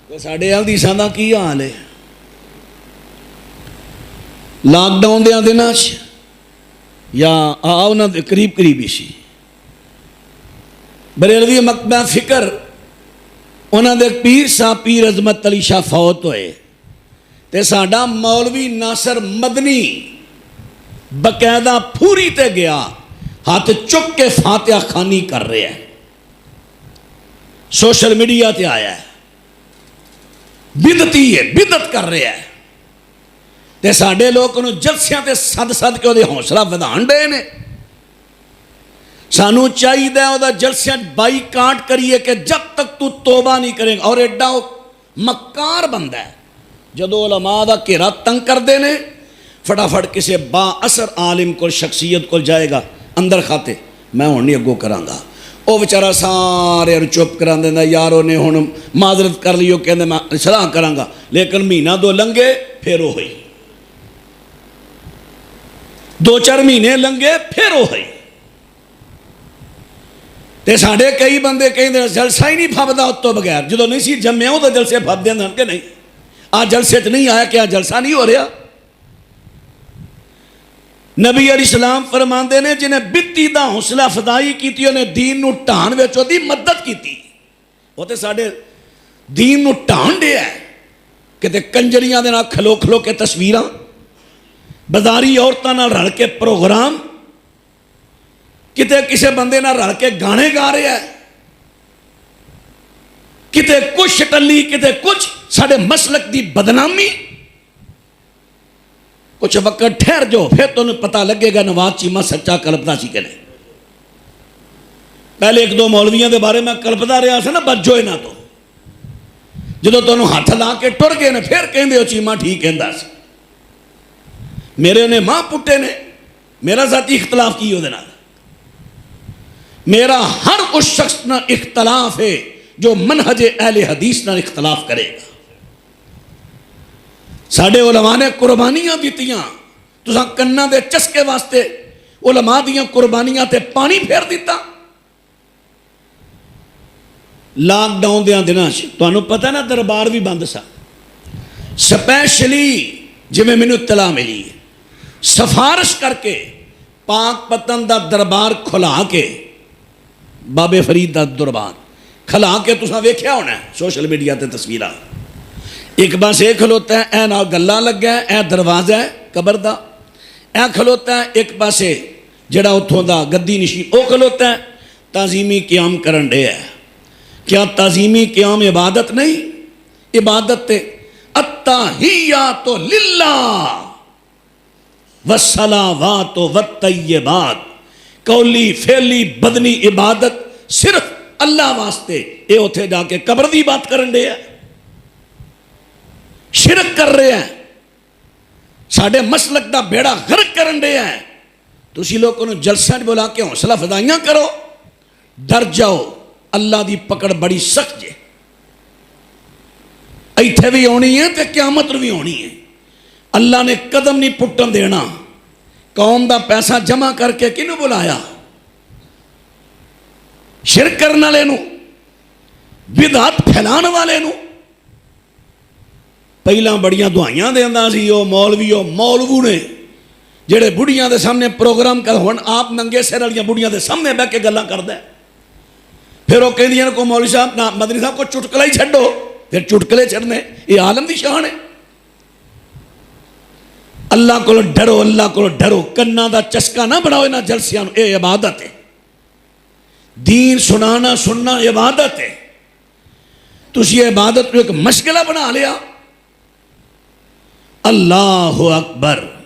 ساڈے حدیثاں دا کی حال ہے؟ لاک ڈاؤن دے دناں یا انہاں دے قریب قریب ہی سی بریلوی مکتبہ فکر انہاں دے پیر صاحب پیر عظمت علی شاہ فوت ہوئے تے ساڈا مولوی ناصر مدنی باقاعدہ پھوری تے گیا ہاتھ چک کے فاتحہ خوانی کر رہے ہیں، سوشل میڈیا تے آیا ہے، بدعتی ہے، بدعت کر رہے ہیں تے ساڈے لوگ انہوں جلسیاں تے صد صد کے وہ حوصلہ ودھان دے نے۔ سانو چاہیے دے وہ جلسیاں بائی کاٹ کریے کہ جب تک تو توبہ نہیں کریں گا، اور ایڈا مکار بندہ ہے جدو علماء دا گھیرا تنگ کر دینے فٹافٹ کسی با اثر عالم کو شخصیت کو جائے گا اندر کھاتے میں ہوں نہیں اگو کرانگا، وہ بیچارہ سارے چپ کران دینا یاروں نے ہوں معذرت کر لیو کہندے میں صلاح کرانگا، لیکن مہینہ دو لنگے پھر وہ ہوئی، دو چار مہینے لنگے پھر وہ ہوئی تے ساڑھے کئی بندے کہیں دے جلسہ ہی نہیں پھاپدا اتو بغیر جدو نہیں سی جمعے ہوں تو جلسے پھاپ دیں کہ نہیں آج جلسے تو نہیں آیا کہ آج جلسہ نہیں ہو رہا۔ نبی علیہ السلام فرماندے نے جنہیں بتی دا حوصلہ افزائی کیتی انہیں دین نو ٹھان وچوں دی مدد کیتی، وہ تے ساڑھے دین نو ٹھان دے ہے کہ تے کنجریاں دے نا کھلو کھلو کے تصویراں بازاری عورتاں نال رل کے پروگرام کتے کسے بندے نہ رل کے گانے گا رہے ہیں، کتے کچھ ٹلی کتے کچھ ساڑھے مسلک دی بدنامی۔ کچھ وقت ٹھہر جو پھر تو انہیں پتہ لگے گا نواز چیمہ سچا کلپدا سی کہ نہیں۔ پہلے ایک دو مولویاں دے بارے میں کلپدا رہا سا نا بچو نہ تو جدو تو انہوں ہاتھ لا کے ٹر گئے نے پھر کہیں دے ہو چیمہ ٹھیک کہندہ سی۔ میرے نے ماں پٹے نے میرا ذاتی اختلاف کی ہو دینا، میرا ہر اس شخص نہ اختلاف ہے جو منہج اہل حدیث نہ اختلاف کرے گا۔ ساڑھے علماء نے قربانیاں دیتیاں تو ساں کنہ دے چسکے واسطے علماء دیاں قربانیاں تے پانی پھیر دیتا۔ لاک ڈاؤن دیاں دینا تو انہوں پتہ نا دربار بھی بند سا سپیشلی جی میں نے اطلاع ملی سفارش کر کے پاک پتن دا دربار کھلا کے بابے فرید دا دربار کھلا کے تو ساں ویکھیا ہونا ہے سوشل میڈیا تے تصویرہ ایک باس ایک کھلوتا ہے اے نا گلہ لگ گیا ہے اے دروازہ ہے قبر دا اے کھلوتا ہے ایک پاسے جڑا اتھوں دا گدی نشین او کھلوتا ہے تعظیمی قیام کرن دے ہے۔ کیا تعظیمی قیام عبادت نہیں؟ عبادت تے التحیات للہ والصلاوات والطیبات قولی فعلی بدنی عبادت صرف اللہ واسطے اے اتھے جا کے قبر دی بات کرن دے ہے، شرک کر رہے ہیں، ساڑھے مسلک دا بیڑا غرق کرن دے ہیں۔ تو اسی لوگ انہوں جلسہ بولا کے حوصلہ فضائیاں کرو، ڈر جاؤ، اللہ دی پکڑ بڑی سخت جے، ایتھے بھی ہونی ہے تے قیامت بھی ہونی ہے۔ اللہ نے قدم نہیں پٹن دینا، قوم دا پیسہ جمع کر کے کنوں بلایا؟ شرک کرنا لے نو، بدعت پھیلان والے نو۔ پہلا بڑیاں دعائیاں دے انداز ہی مولوی نے جڑے بڑیاں دے سامنے پروگرام کر ہون آپ ننگے سر والیاں بڑیاں دے سامنے بیٹھ کے گلاں کردا ہے، پھر وہ کہندی ہیں کو مولوی صاحب نہ مدنی صاحب کو چٹکلا ہی چھڈو، پھر چٹکلے چھڑنے یہ عالم دی شان ہے۔ اللہ کو ڈرو، اللہ کو ڈرو، کنہ دا چسکا نہ بناؤ نہ جلسیاں، اے عبادت ہے، دین سنانا سننا عبادت ہے۔ تو یہ عبادت کو ایک مشغلہ بنا لیا۔ اللہ اکبر۔